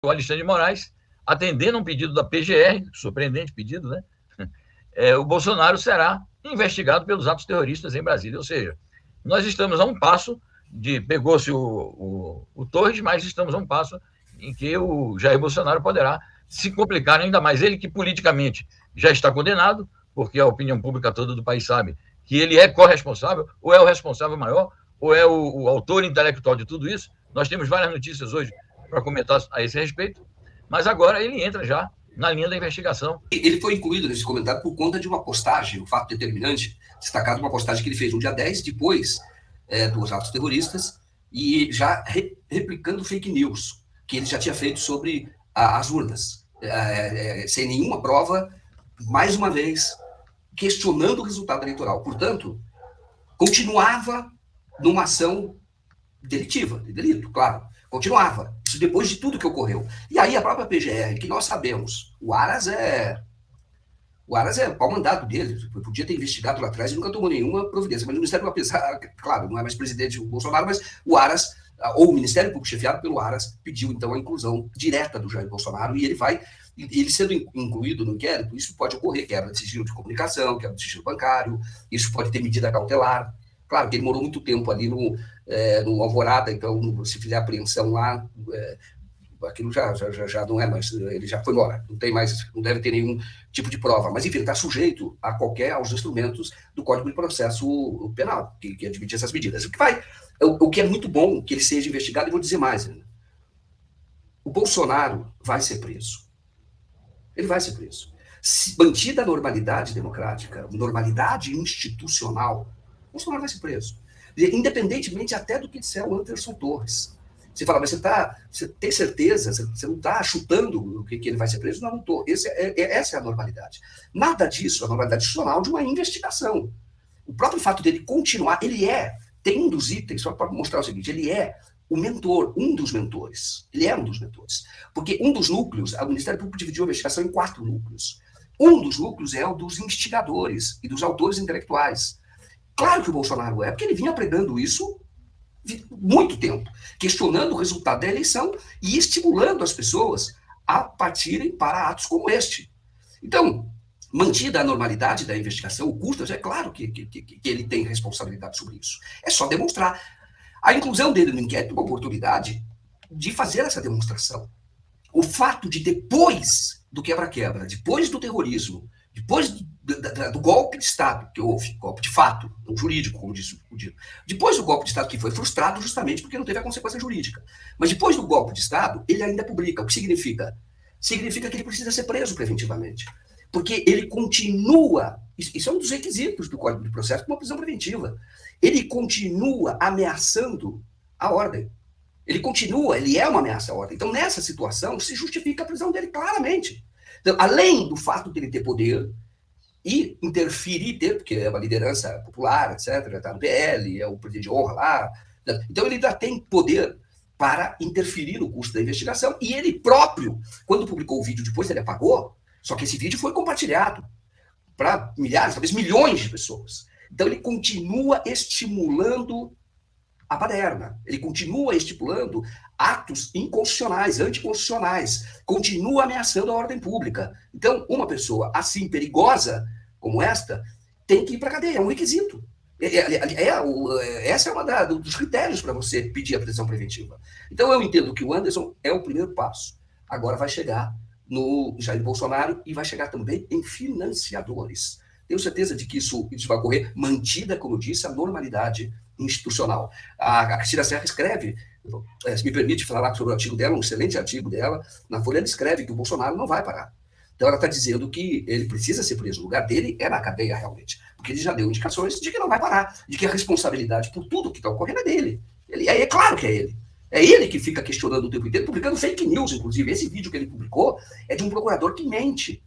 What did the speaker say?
o Alexandre de Moraes, atendendo a um pedido da PGR, surpreendente pedido, né? O Bolsonaro será investigado pelos atos terroristas em Brasília. Ou seja, nós estamos a um passo pegou-se o Torres, mas estamos a um passo em que o Jair Bolsonaro poderá se complicar ainda mais. Ele que politicamente já está condenado, porque a opinião pública toda do país sabe que ele é corresponsável, ou é o responsável maior, ou é o autor intelectual de tudo isso. Nós temos várias notícias hoje para comentar a esse respeito, mas agora ele entra já na linha da investigação. Ele foi incluído nesse comentário por conta de uma postagem, um fato determinante, destacado uma postagem que ele fez no dia 10, depois dos atos terroristas, e já replicando fake news, que ele já tinha feito sobre as urnas, sem nenhuma prova, mais uma vez, questionando o resultado eleitoral. Portanto, continuava numa ação delitiva, de delito, claro. Continuava. Isso depois de tudo que ocorreu. E aí a própria PGR, que nós sabemos, o Aras é pau mandado dele. Podia ter investigado lá atrás e nunca tomou nenhuma providência. Mas o Ministério, apesar, claro, não é mais presidente o Bolsonaro, mas o Aras, ou o Ministério Público chefiado pelo Aras, pediu então a inclusão direta do Jair Bolsonaro e ele sendo incluído no inquérito, isso pode ocorrer, quebra de sigilo de comunicação, quebra de sigilo bancário, isso pode ter medida cautelar. Claro que ele morou muito tempo ali no Alvorada, então se fizer apreensão lá, aquilo já não é mais, ele já foi embora, não deve ter nenhum tipo de prova, mas enfim, ele está sujeito aos instrumentos do Código de Processo Penal, que admite essas medidas. O que é muito bom que ele seja investigado, e vou dizer mais, né? O Bolsonaro vai ser preso. Ele vai ser preso. Se mantida a normalidade democrática, normalidade institucional, o Bolsonaro vai ser preso. Independentemente até do que disser o Anderson Torres. Você fala, mas você tem certeza? Você não está chutando que ele vai ser preso? Não estou. Essa é a normalidade. Nada disso é a normalidade institucional de uma investigação. O próprio fato dele continuar, tem um dos itens, só para mostrar o seguinte, ele é o mentor, um dos mentores. Ele é um dos mentores. Porque um dos núcleos, o Ministério Público dividiu a investigação em 4 núcleos. Um dos núcleos é o dos instigadores e dos autores intelectuais. Claro que o Bolsonaro porque ele vinha pregando isso muito tempo, questionando o resultado da eleição e estimulando as pessoas a partirem para atos como este. Então, mantida a normalidade da investigação, o Custas, é claro que ele tem responsabilidade sobre isso. É só demonstrar. A inclusão dele no inquérito é uma oportunidade de fazer essa demonstração. O fato de, depois do quebra-quebra, depois do terrorismo, depois do golpe de Estado que houve, golpe de fato, não jurídico, como disse o Dino, depois do golpe de Estado que foi frustrado justamente porque não teve a consequência jurídica, mas depois do golpe de Estado, ele ainda publica. O que significa? Significa que ele precisa ser preso preventivamente, porque ele continua, isso é um dos requisitos do Código de Processo, uma prisão preventiva, ele continua ameaçando a ordem. Ele é uma ameaça à ordem. Então, nessa situação, se justifica a prisão dele claramente. Então, além do fato de ele ter poder e interferir, porque é uma liderança popular, etc., está no PL, é o presidente de honra lá. Então, ele ainda tem poder para interferir no curso da investigação. E ele próprio, quando publicou o vídeo, depois ele apagou, só que esse vídeo foi compartilhado para milhares, talvez milhões de pessoas. Então, ele continua estimulando a baderna. Ele continua estipulando atos inconstitucionais, anticonstitucionais, continua ameaçando a ordem pública. Então, uma pessoa assim perigosa como esta tem que ir para a cadeia, é um requisito. Essa é uma dos critérios para você pedir a prisão preventiva. Então, eu entendo que o Anderson é o primeiro passo. Agora vai chegar no Jair Bolsonaro e vai chegar também em financiadores. Tenho certeza de que isso vai ocorrer, mantida, como eu disse, a normalidade institucional. A Cristina Serra escreve, se me permite falar sobre o artigo dela, um excelente artigo dela, na Folha ela escreve que o Bolsonaro não vai parar. Então ela está dizendo que ele precisa ser preso. O lugar dele é na cadeia, realmente. Porque ele já deu indicações de que não vai parar, de que a responsabilidade por tudo que está ocorrendo é dele. É claro que é ele. É ele que fica questionando o tempo inteiro, publicando fake news, inclusive. Esse vídeo que ele publicou é de um procurador que mente.